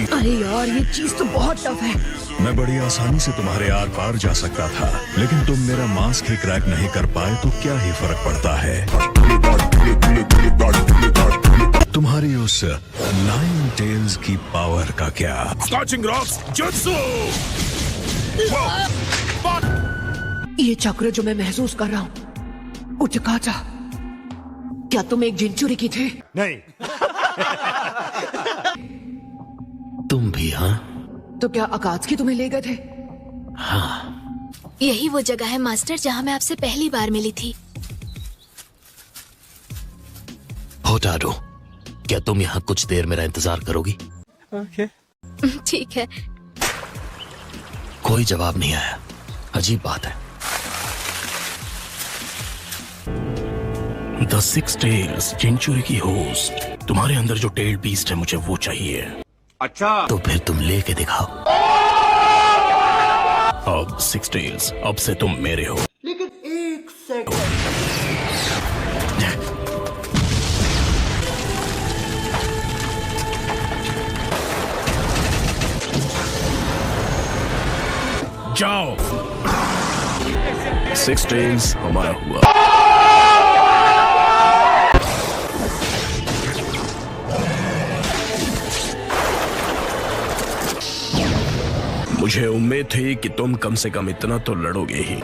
भी। अरे यार, ये चीज तो बहुत टफ है। मैं बड़ी आसानी से तुम्हारे आर पार जा सकता था, लेकिन तुम मेरा मास्क ही क्रैक नहीं कर पाए तो क्या ही फर्क पड़ता है। तुम्हारी उस 9 टेल्स की पावर का क्या? Scorching rocks jutsu. ये चक्र जो मैं महसूस कर रहा हूँ, उचकाचा, क्या तुम एक जिनचुरी की थे? नहीं। तुम भी? हाँ। तो क्या अकात्सुकी तुम्हें ले गए थे? हाँ। यही वो जगह है मास्टर जहाँ मैं आपसे पहली बार मिली थी। होटारू, क्या तुम यहाँ कुछ देर मेरा इंतजार करोगी? ठीक है। कोई जवाब नहीं आया। अजीब बात है। द 6 टेल्स जिनचुरी की होस्ट। तुम्हारे अंदर जो टेल बीस्ट है, मुझे वो चाहिए। अच्छा, तो फिर तुम लेके दिखाओ। अब 6 टेल्स, अब से तुम मेरे हो। लेकिन एक सेकंड। जाओ। 6 टेल्स हमारा हुआ। मुझे उम्मीद थी कि तुम कम से कम इतना तो लड़ोगे ही।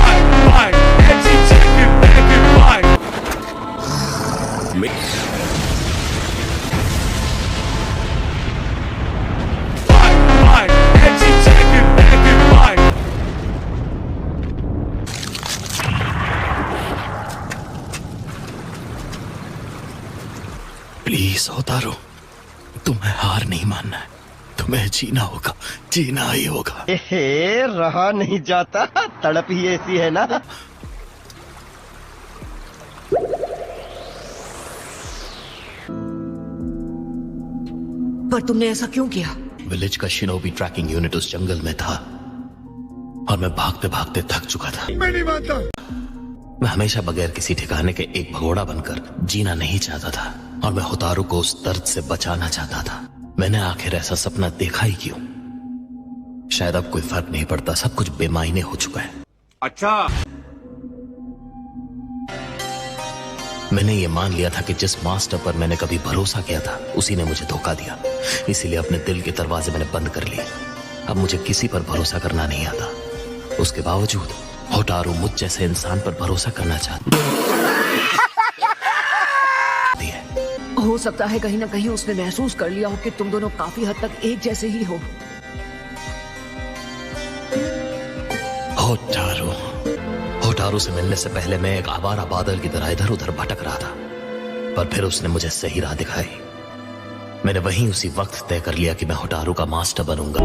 प्लीज होतारू, तुम्हें हार नहीं मानना है। तुम्हें जीना होगा, जीना ही होगा। रहा नहीं जाता, तड़प ही ऐसी है ना। पर तुमने ऐसा क्यों किया? विलेज का शिनोबी ट्रैकिंग यूनिट उस जंगल में था और मैं भागते भागते थक चुका था। मैं नहीं मानता। मैं हमेशा बगैर किसी ठिकाने के एक भगोड़ा बनकर जीना नहीं चाहता था और मैं होतारू को उस दर्द से बचाना चाहता था। मैंने आखिर ऐसा सपना देखा ही क्यों? शायद अब कोई फर्क नहीं पड़ता, सब कुछ बेमायने हो चुका है। अच्छा, मैंने ये मान लिया था कि जिस मास्टर पर मैंने कभी भरोसा किया था, उसी ने मुझे धोखा दिया। इसीलिए अपने दिल के दरवाजे मैंने बंद कर लिए। अब मुझे किसी पर भरोसा करना नहीं आता। उसके बावजूद होटारू मुझ जैसे इंसान पर भरोसा करना चाहती है। हो सकता है कहीं ना कहीं उसने महसूस कर लिया हो कि तुम दोनों काफी हद तक एक जैसे ही हो। होटारू से मिलने से पहले मैं एक आवारा बादल की तरह इधर उधर भटक रहा था, पर फिर उसने मुझे सही राह दिखाई। मैंने वहीं उसी वक्त तय कर लिया कि मैं होटारू का मास्टर बनूंगा।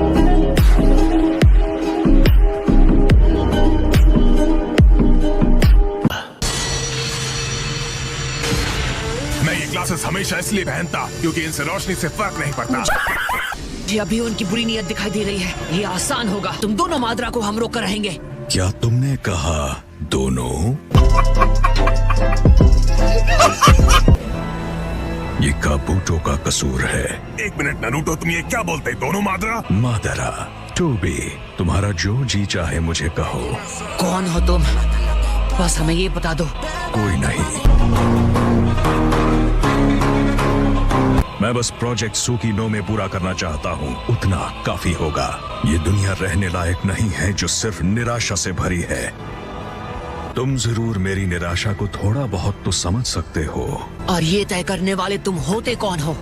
मैं ये ग्लासेस हमेशा इसलिए पहनता क्योंकि इनसे रोशनी से फर्क नहीं पड़ता। जी, अभी उनकी बुरी नीयत दिखाई दे रही है। ये आसान होगा, तुम दोनों माद्रा को हम रोक कर रहेंगे। क्या तुमने कहा दोनों? ये काबूटो का कसूर है। एक मिनट नारुतो, तुम ये क्या बोलते? दोनों मादरा? मादरा, टोबी, तुम्हारा जो जी चाहे मुझे कहो। कौन हो तुम? बस हमें ये बता दो। कोई नहीं, मैं बस प्रोजेक्ट सुकीनो में पूरा करना चाहता हूँ, उतना काफी होगा। ये दुनिया रहने लायक नहीं है जो सिर्फ निराशा से भरी है। तुम जरूर मेरी निराशा को थोड़ा बहुत तो समझ सकते हो। और ये तय करने वाले तुम होते कौन हो?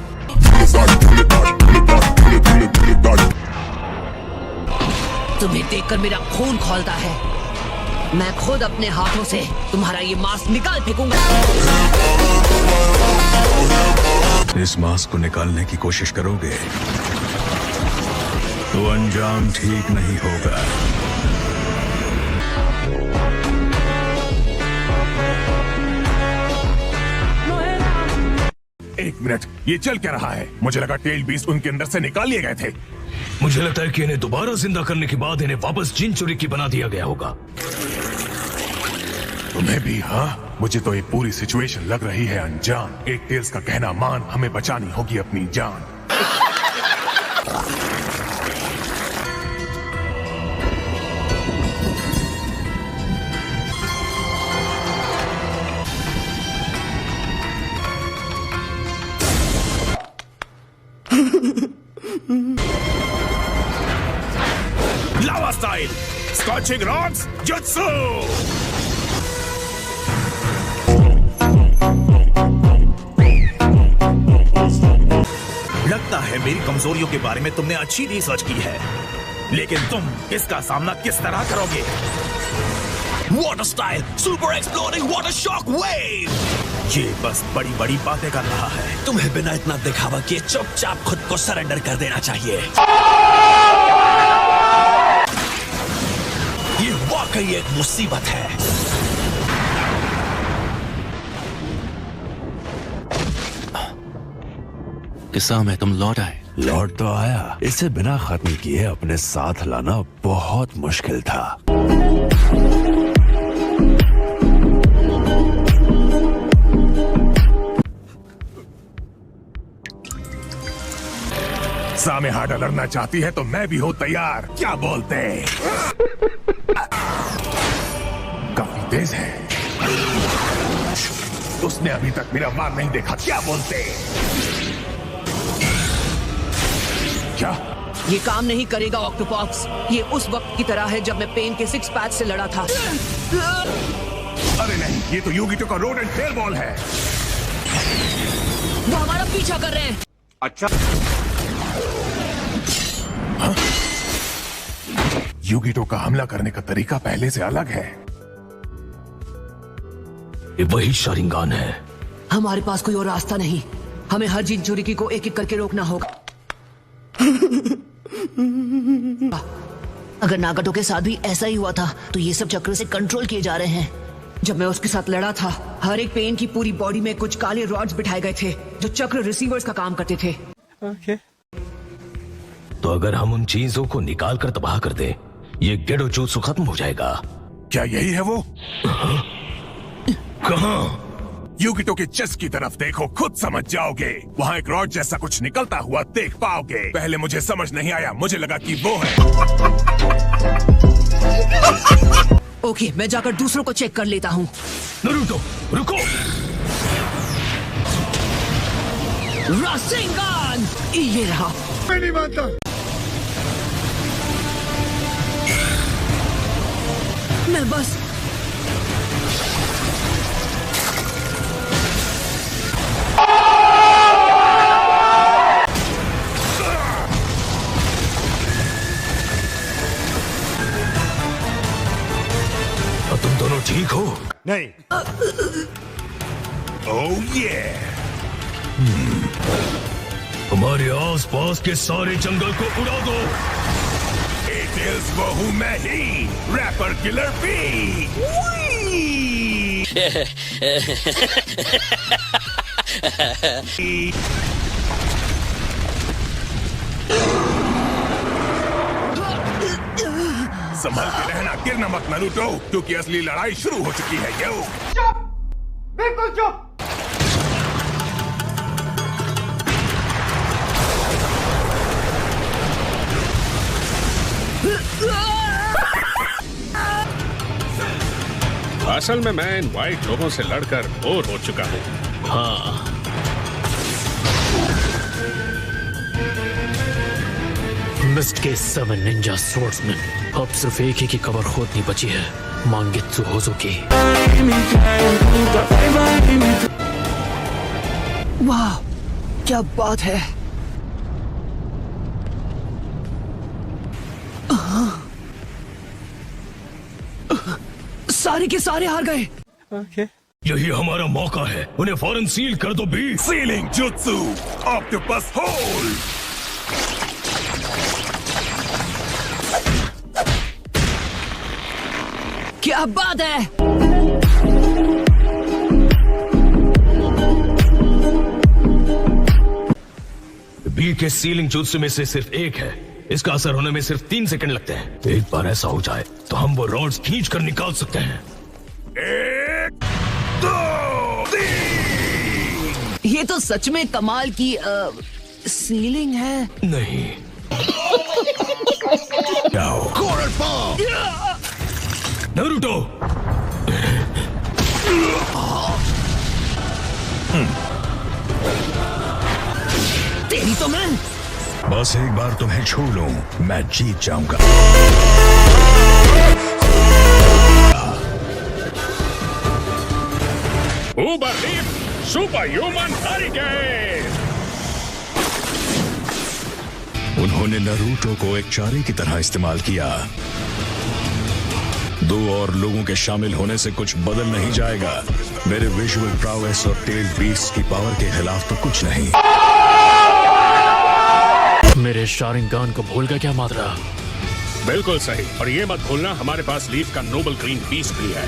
तुम्हें देखकर मेरा खून खौलता है। मैं खुद अपने हाथों से तुम्हारा ये मास्क निकाल फेंकूंगा। इस मास्क को निकालने की कोशिश करोगे तो अंजाम ठीक नहीं होगा। एक मिनट, ये चल क्या रहा है? मुझे लगा टेल बीस्ट उनके अंदर से निकाल लिए गए थे। मुझे लगता है कि इन्हें दोबारा जिंदा करने के बाद इन्हें वापस जिनचुरी की बना दिया गया होगा। तुम्हें भी? हाँ, मुझे तो ये पूरी सिचुएशन लग रही है अनजान। एक टेल्स का कहना मान, हमें बचानी होगी अपनी जान। लावा स्टाइल स्कॉचिंग रॉड्स जुत्सु। लगता है मेरी कमजोरियों के बारे में तुमने अच्छी रिसर्च की है, लेकिन तुम इसका सामना किस तरह करोगे? Water style super exploding water shock wave. ये बस बड़ी बड़ी बातें कर रहा है। तुम्हें बिना इतना दिखावा किए चुपचाप खुद को सरेंडर कर देना चाहिए। ये वाकई एक मुसीबत है। किस्सा में तुम लौट आए। लौट तो आया, इसे बिना खत्म किए अपने साथ लाना बहुत मुश्किल था। सामे हार्डा लड़ना चाहती है तो मैं भी हूँ तैयार। क्या बोलते? काफी तेज है। उसने अभी तक मेरा वार नहीं देखा। क्या बोलते? क्या? ये काम नहीं करेगा ऑक्टोपॉक्स। ये उस वक्त की तरह है जब मैं पेन के 6 पैच से लड़ा था। अरे नहीं, ये तो यूगिटो का रोड एंड टेल बॉल है। वो हमारा पीछा कर रहे हैं। अच्छा, यूगिटो का हमला करने का तरीका पहले से अलग है। ये वही शारिंगान है। हमारे पास कोई और रास्ता नहीं। हमें हर जिंचुरिकी को एक एक करके रोकना होगा। अगर नागाटो के साथ भी ऐसा ही हुआ था तो ये सब चक्र से कंट्रोल किए जा रहे हैं। जब मैं उसके साथ लड़ा था, हर एक पेन की पूरी बॉडी में कुछ काले रॉड्स बिठाए गए थे जो चक्र रिसीवर्स का काम करते थे। तो अगर हम उन चीजों को निकाल कर तबाह कर दे, ये गेडो जुत्सु खत्म हो जाएगा। क्या यही है वो? कहाँ? यूगिटो के चेस्ट की तरफ देखो, खुद समझ जाओगे। वहाँ एक रॉड जैसा कुछ निकलता हुआ देख पाओगे। पहले मुझे समझ नहीं आया, मुझे लगा कि वो है। ओके, मैं जाकर दूसरों को चेक कर लेता हूँ। नारुतो, रुको। रासेंगान, ये रहा। मैं नहीं मानता। मैं बस तुम दोनों ठीक हो? नहीं। ओह ये हमारे आसपास के सारे जंगल को उड़ा दो। डिटेल्स वो हूँ मैं ही, रैपर किलर बी। संभल के रहना, गिरना मत नारुतो, क्योंकि असली लड़ाई शुरू हो चुकी है। यो चुप, बिल्कुल चुप। असल में मैं इन व्हाइट लोगों से लड़कर बोर हो चुका हूँ। हाँ, मिस्ट के 7 निंजा स्वॉर्ड्समैन। अब सिर्फ एक ही की कबर खोदनी बची है, मांगेत्सु होजुकी। वाह, क्या बात है। सारे के सारे हार गए। यही हमारा मौका है। उन्हें फौरन सील कर दो बी। Sealing jutsu, octopus hold. क्या बात है। बी के सीलिंग जुत्सु में से सिर्फ एक है। इसका असर होने में सिर्फ 3 सेकंड लगते हैं। एक बार ऐसा हो जाए तो हम वो रॉड्स खींच कर निकाल सकते हैं। 1, 2, 3। ये तो सच में कमाल की सीलिंग है। नहीं। नारुतो, तेरी तो मैं बस एक बार तुम्हें छू लूं, मैं जीत जाऊंगा। उबर लीफ सुपर ह्यूमन हरिकेन। उन्होंने नारुतो को एक चारे की तरह इस्तेमाल किया। 2 और लोगों के शामिल होने से कुछ बदल नहीं जाएगा। मेरे विजुअल प्रावेस और टेल बीस्ट की पावर के खिलाफ तो कुछ नहीं। मेरे शारिंगान को भूल गया क्या मात्रा? बिल्कुल सही। और ये मत भूलना हमारे पास लीफ का नोबल ग्रीन बीस्ट भी है।